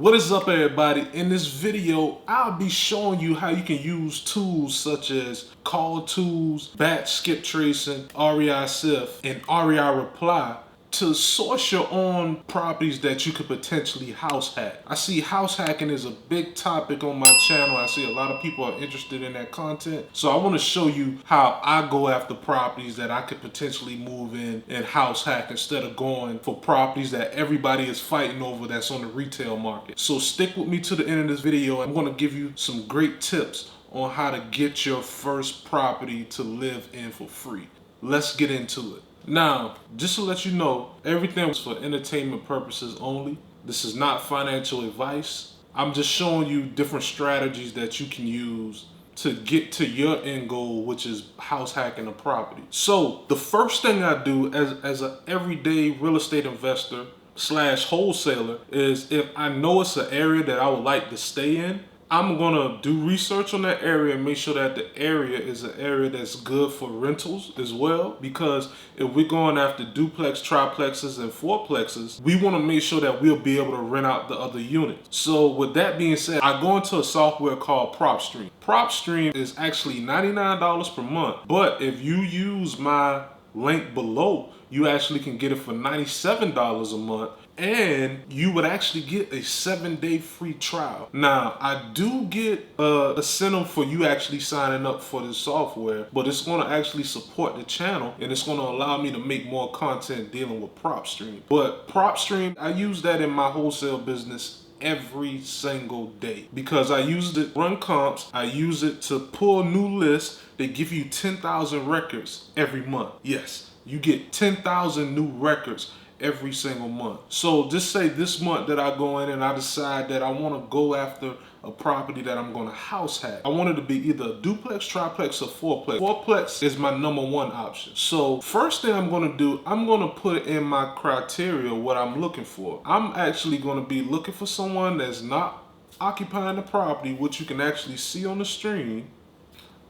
What is up, everybody? In this video, I'll be showing you how you can use tools such as call tools, batch skip tracing, REI SIF, and REI reply to source your own properties that you could potentially house hack. I see house hacking is a big topic on my channel. I see a lot of people are interested in that content. So I want to show you how I go after properties that I could potentially move in and house hack instead of going for properties that everybody is fighting over that's on the retail market. So stick with me to the end of this video. I'm going to give you some great tips on how to get your first property to live in for free. Let's get into it. Now, just to let you know, everything is for entertainment purposes only. This is not financial advice. I'm just showing you different strategies that you can use to get to your end goal, which is house hacking a property. So the first thing I do as an everyday real estate investor slash wholesaler is, if I know it's an area that I would like to stay in, I'm gonna do research on that area and make sure that the area is an area that's good for rentals as well. Because if we're going after duplex, triplexes, and fourplexes, we wanna make sure that we'll be able to rent out the other units. So with that being said, I go into a software called PropStream. PropStream is actually $99 per month, but if you use my link below, you actually can get it for $97 a month, and you would actually get a 7-day free trial. Now, I do get a incentive for you actually signing up for this software, but it's going to actually support the channel, and it's going to allow me to make more content dealing with PropStream. But PropStream, I use that in my wholesale business every single day because I use it to run comps. I use it to pull new lists. They give you 10,000 records every month. Yes, you get 10,000 new records every single month. So just say this month that I go in and I decide that I want to go after a property that I'm going to house hack. I want it to be either a duplex, triplex, or fourplex. Fourplex is my number one option. So first thing I'm going to do, I'm going to put in my criteria what I'm looking for. I'm actually going to be looking for someone that's not occupying the property, which you can actually see on the screen.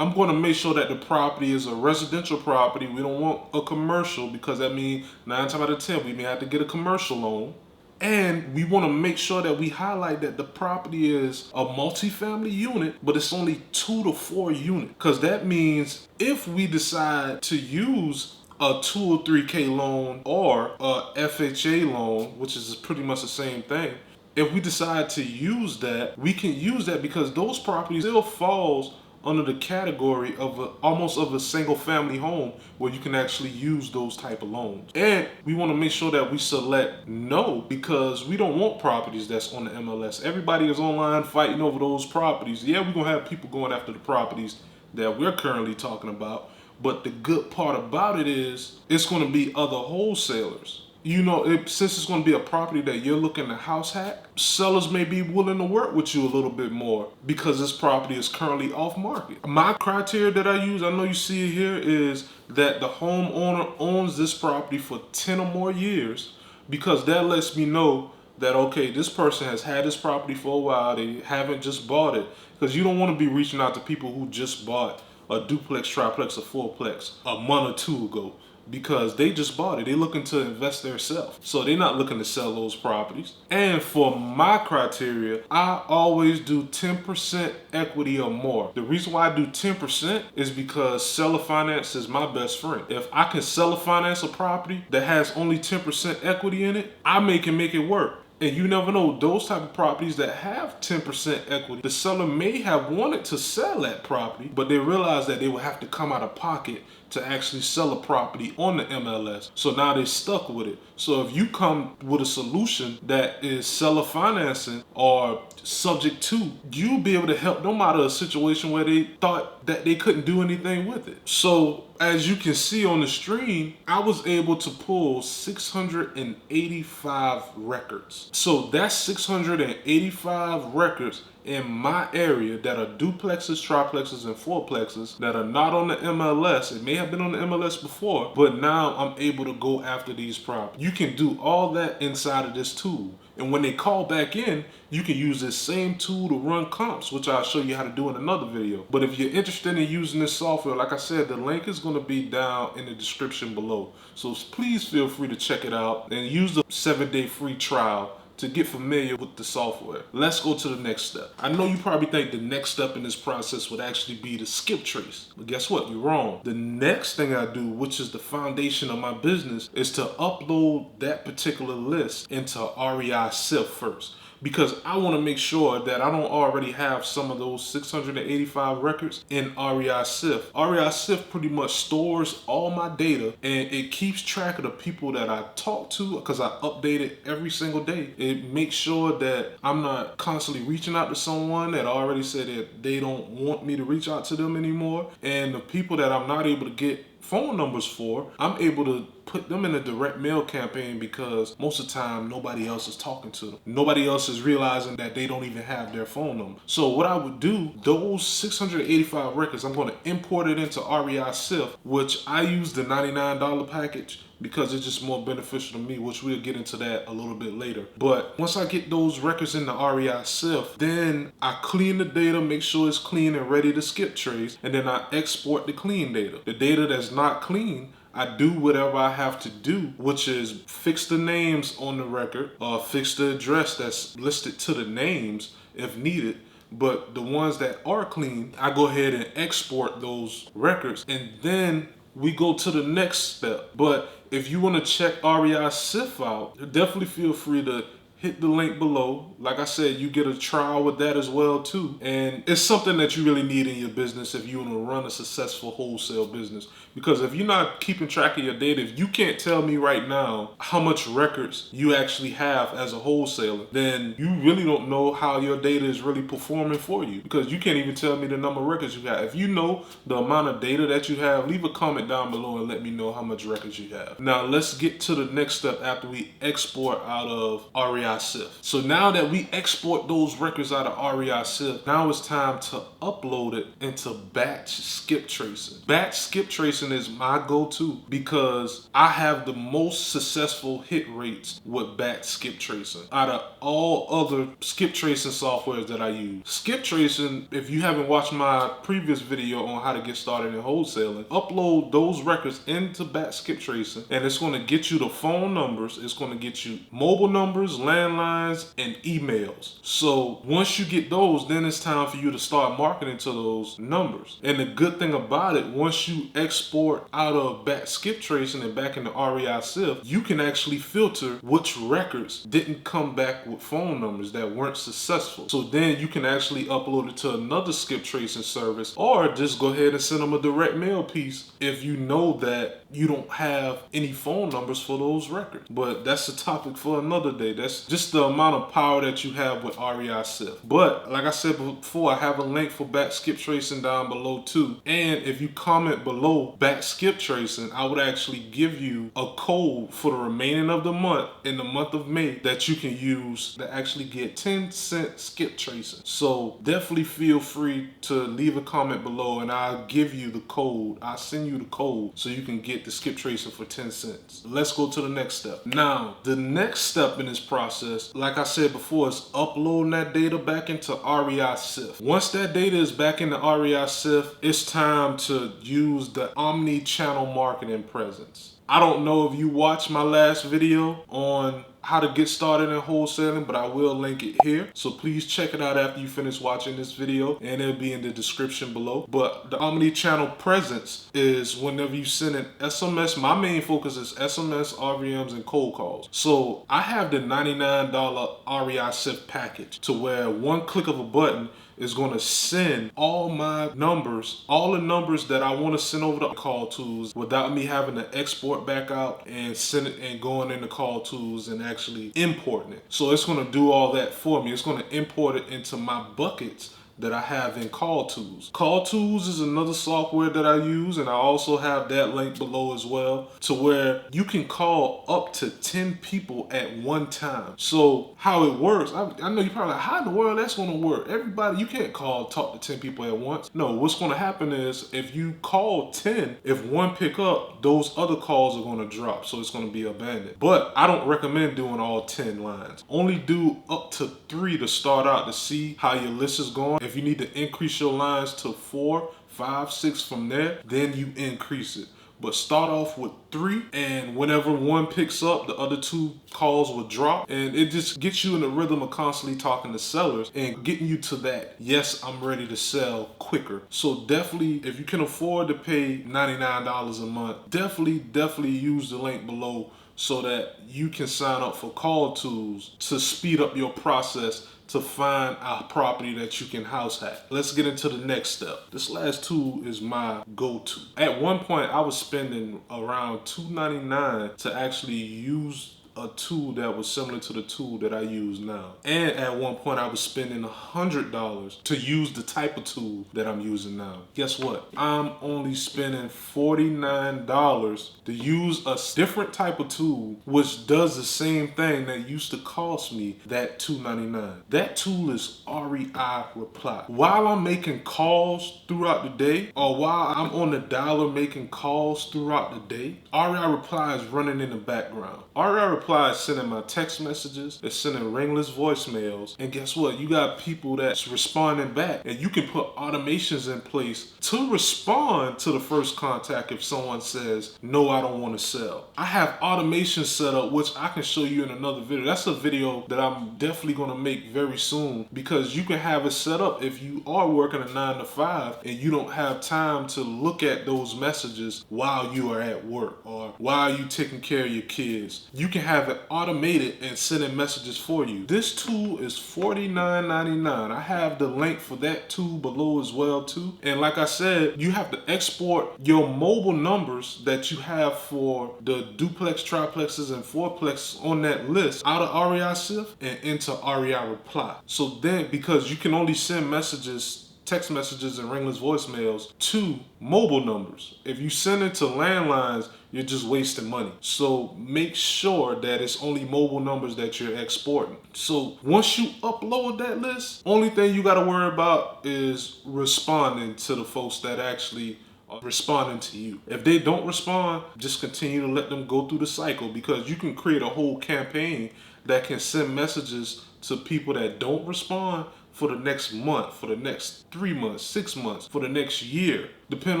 I'm going to make sure that the property is a residential property. We don't want a commercial, because that means 9 times out of 10 we may have to get a commercial loan. And we want to make sure that we highlight that the property is a multifamily unit, but it's only 2 to 4 units. Because that means if we decide to use a 2 or 3K loan or a FHA loan, which is pretty much the same thing, if we decide to use that, we can use that because those properties still falls under the category of almost of a single family home where you can actually use those type of loans. And we want to make sure that we select no, because we don't want properties that's on the MLS. Everybody is online fighting over those properties. Yeah, we're gonna have people going after the properties that we're currently talking about, but the good part about it is it's going to be other wholesalers. You know, since it's going to be a property that you're looking to house hack, sellers may be willing to work with you a little bit more because this property is currently off market. My criteria that I use, I know you see it here, is that the homeowner owns this property for 10 or more years, because that lets me know that, okay, this person has had this property for a while. They haven't just bought it, because you don't want to be reaching out to people who just bought a duplex, triplex, or fourplex a month or two ago, because they just bought it. They're looking to invest themselves. So they're not looking to sell those properties. And for my criteria, I always do 10% equity or more. The reason why I do 10% is because seller finance is my best friend. If I can seller finance a property that has only 10% equity in it, I can make it work. And you never know, those type of properties that have 10% equity, the seller may have wanted to sell that property, but they realized that they would have to come out of pocket to actually sell a property on the MLS. So now they're stuck with it. So if you come with a solution that is seller financing or subject to, you'll be able to help them out of a situation where they thought that they couldn't do anything with it. So as you can see on the screen, I was able to pull 685 records. So that's 685 records in my area that are duplexes, triplexes, and fourplexes that are not on the MLS. It may have been on the MLS before, but now I'm able to go after these properties. You can do all that inside of this tool. And when they call back in, you can use this same tool to run comps, which I'll show you how to do in another video. But if you're interested in using this software, like I said, the link is going to be down in the description below. So please feel free to check it out and use the 7-day free trial to get familiar with the software. Let's go to the next step. I know you probably think the next step in this process would actually be to skip trace, but guess what? You're wrong. The next thing I do, which is the foundation of my business, is to upload that particular list into REI Sift first, because I want to make sure that I don't already have some of those 685 records in REI Sift. REI Sift pretty much stores all my data, and it keeps track of the people that I talk to, because I update it every single day. It makes sure that I'm not constantly reaching out to someone that already said that they don't want me to reach out to them anymore, and the people that I'm not able to get phone numbers for, I'm able to put them in a direct mail campaign, because most of the time nobody else is talking to them. Nobody else is realizing that they don't even have their phone number. So what I would do, those 685 records, I'm going to import it into REI Sift, which I use the $99 package because it's just more beneficial to me, which we'll get into that a little bit later. But once I get those records in the REI Sift, then I clean the data, make sure it's clean and ready to skip trace, and then I export the clean data. The data that's not clean, I do whatever I have to do, which is fix the names on the record, or fix the address that's listed to the names if needed. But the ones that are clean, I go ahead and export those records, and then we go to the next step. But if you want to check REI Sift out, definitely feel free to hit the link below. Like I said, you get a trial with that as well too. And it's something that you really need in your business if you want to run a successful wholesale business. Because if you're not keeping track of your data, if you can't tell me right now how much records you actually have as a wholesaler, then you really don't know how your data is really performing for you. Because you can't even tell me the number of records you have. If you know the amount of data that you have, leave a comment down below and let me know how much records you have. Now let's get to the next step after we export out of REI Sift. So now that we export those records out of REI Sift, now it's time to upload it into batch skip tracing. Batch skip tracing is my go-to because I have the most successful hit rates with batch skip tracing out of all other skip tracing softwares that I use. Skip tracing, if you haven't watched my previous video on how to get started in wholesaling, upload those records into batch skip tracing, and it's going to get you the phone numbers, it's going to get you mobile numbers, landlines, and emails. So once you get those, then it's time for you to start marketing to those numbers. And the good thing about it, once you export out of batch skip tracing and back into REI Sift, you can actually filter which records didn't come back with phone numbers that weren't successful. So then you can actually upload it to another skip tracing service, or just go ahead and send them a direct mail piece if you know that you don't have any phone numbers for those records. But that's a topic for another day. That's just the amount of power that you have with REI Sift. But like I said before, I have a link for batch skip tracing down below too. And if you comment below batch skip tracing, I would actually give you a code for the remaining of the month, in the month of May, that you can use to actually get 10-cent skip tracing. So definitely feel free to leave a comment below and I'll give you the code. I'll send you the code so you can get the skip tracing for 10 cents. Let's go to the next step. Now, the next step in this process, like I said before, is uploading that data back into REI Sift. Once that data is back in the REI Sift, it's time to use the omni-channel marketing presence. I don't know if you watched my last video on how to get started in wholesaling, but I will link it here. So please check it out after you finish watching this video, and it'll be in the description below. But the omni-channel presence is whenever you send an SMS, my main focus is SMS, RVMs, and cold calls. So I have the $99 REI Sift package to where one click of a button is going to send all my numbers, all the numbers that I want to send over the call tools without me having to export back out and send it and going into call tools and actually importing it. So it's going to do all that for me. It's going to import it into my buckets that I have in Call Tools. Call Tools is another software that I use, and I also have that link below as well, to where you can call up to 10 people at one time. So how it works, I know you're probably like, how in the world that's gonna work? Everybody, you can't talk to 10 people at once. No, what's gonna happen is if you call 10, if one pick up, those other calls are gonna drop, so it's gonna be abandoned. But I don't recommend doing all 10 lines. Only do up to 3 to start out to see how your list is going. If you need to increase your lines to 4, 5, 6 from there, then you increase it. but start off with 3, and whenever one picks up, the other 2 calls will drop, and it just gets you in the rhythm of constantly talking to sellers and getting you to that, yes, I'm ready to sell quicker. So definitely, if you can afford to pay $99 a month, definitely use the link below so that you can sign up for Call Tools to speed up your process to find a property that you can house hack. Let's get into the next step. This last tool is my go-to. At one point, I was spending around $2.99 to actually use a tool that was similar to the tool that I use now. And at one point I was spending $100 to use the type of tool that I'm using now. Guess what? I'm only spending $49 to use a different type of tool which does the same thing that used to cost me that $2.99. That tool is REI Reply. While I'm making calls throughout the day, or while I'm on the dialer making calls throughout the day, REI Reply is running in the background. REI Reply is sending my text messages, it's sending ringless voicemails, and guess what? You got people that's responding back, and you can put automations in place to respond to the first contact if someone says, no, I don't want to sell. I have automation set up, which I can show you in another video. That's a video that I'm definitely going to make very soon, because you can have it set up if you are working a 9 to 5 and you don't have time to look at those messages while you are at work or while you taking care of your kids. You can have it automated and sending messages for you. This tool is $49.99. I have the link for that tool below as well too. And like I said, you have to export your mobile numbers that you have for the duplex, triplexes, and fourplex on that list out of REI Sift and into REI Reply. So then, because you can only send messages, text messages and ringless voicemails to mobile numbers. If you send it to landlines, you're just wasting money. So make sure that it's only mobile numbers that you're exporting. So once you upload that list, only thing you gotta worry about is responding to the folks that actually are responding to you. If they don't respond, just continue to let them go through the cycle, because you can create a whole campaign that can send messages to people that don't respond for the next month, for the next 3 months, 6 months, for the next year, depending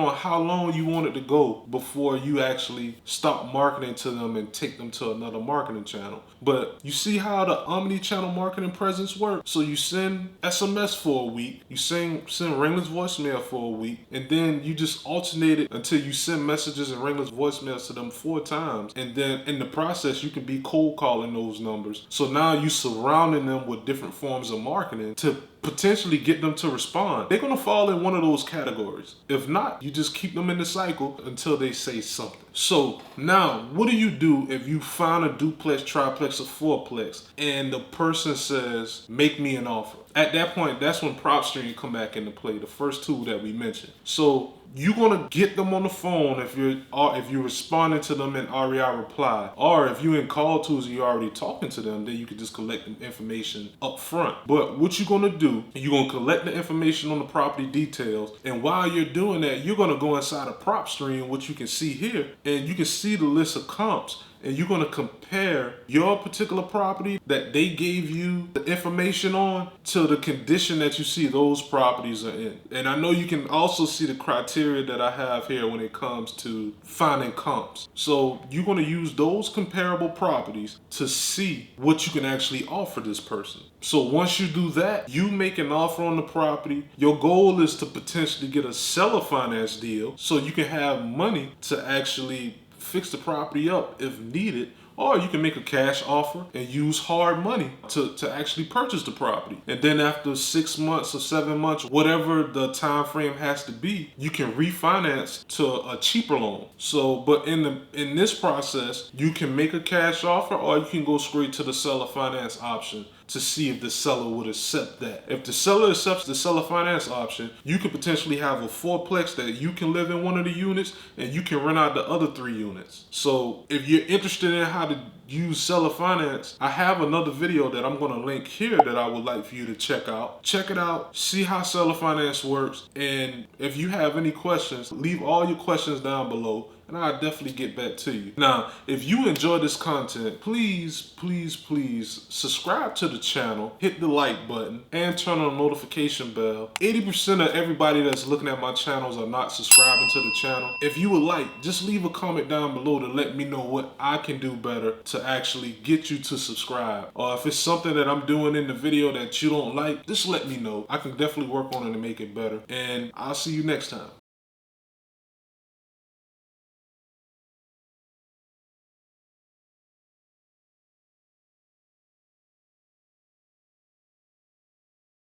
on how long you want it to go before you actually stop marketing to them and take them to another marketing channel. But you see how the omni-channel marketing presence works? So you send SMS for a week, you send ringless voicemail for a week, and then you just alternate it until you send messages and ringless voicemails to them 4 times. And then in the process, you can be cold calling those numbers. So now you surrounding them with different forms of marketing to potentially get them to respond. They're gonna fall in one of those categories. If not, you just keep them in the cycle until they say something. So now, what do you do if you find a duplex, triplex, or fourplex and the person says, make me an offer? At that point, that's when PropStream come back into play, the first tool that we mentioned. So you're gonna get them on the phone if you're responding to them in REI Reply, or if you're in Call Tools and you're already talking to them, then you can just collect the information up front. But what you're gonna do, you're gonna collect the information on the property details, and while you're doing that, you're gonna go inside of PropStream, which you can see here, and you can see the list of comps. And you're gonna compare your particular property that they gave you the information on to the condition that you see those properties are in. And I know you can also see the criteria that I have here when it comes to finding comps. So you're gonna use those comparable properties to see what you can actually offer this person. So once you do that, you make an offer on the property. Your goal is to potentially get a seller finance deal so you can have money to actually fix the property up if needed, or you can make a cash offer and use hard money to actually purchase the property. And then after 6 months or 7 months, whatever the time frame has to be, you can refinance to a cheaper loan. So, but in this process, you can make a cash offer, or you can go straight to the seller finance option to see if the seller would accept that. If the seller accepts the seller finance option, you could potentially have a fourplex that you can live in one of the units and you can rent out the other 3 units. So if you're interested in how to use seller finance, I have another video that I'm gonna link here that I would like for you to check out. Check it out, see how seller finance works, and if you have any questions, leave all your questions down below and I'll definitely get back to you. Now, if you enjoy this content, please, please, please subscribe to the channel, hit the like button, and turn on the notification bell. 80% of everybody that's looking at my channels are not subscribing to the channel. If you would like, just leave a comment down below to let me know what I can do better to actually get you to subscribe. Or if it's something that I'm doing in the video that you don't like, just let me know. I can definitely work on it and make it better. And I'll see you next time.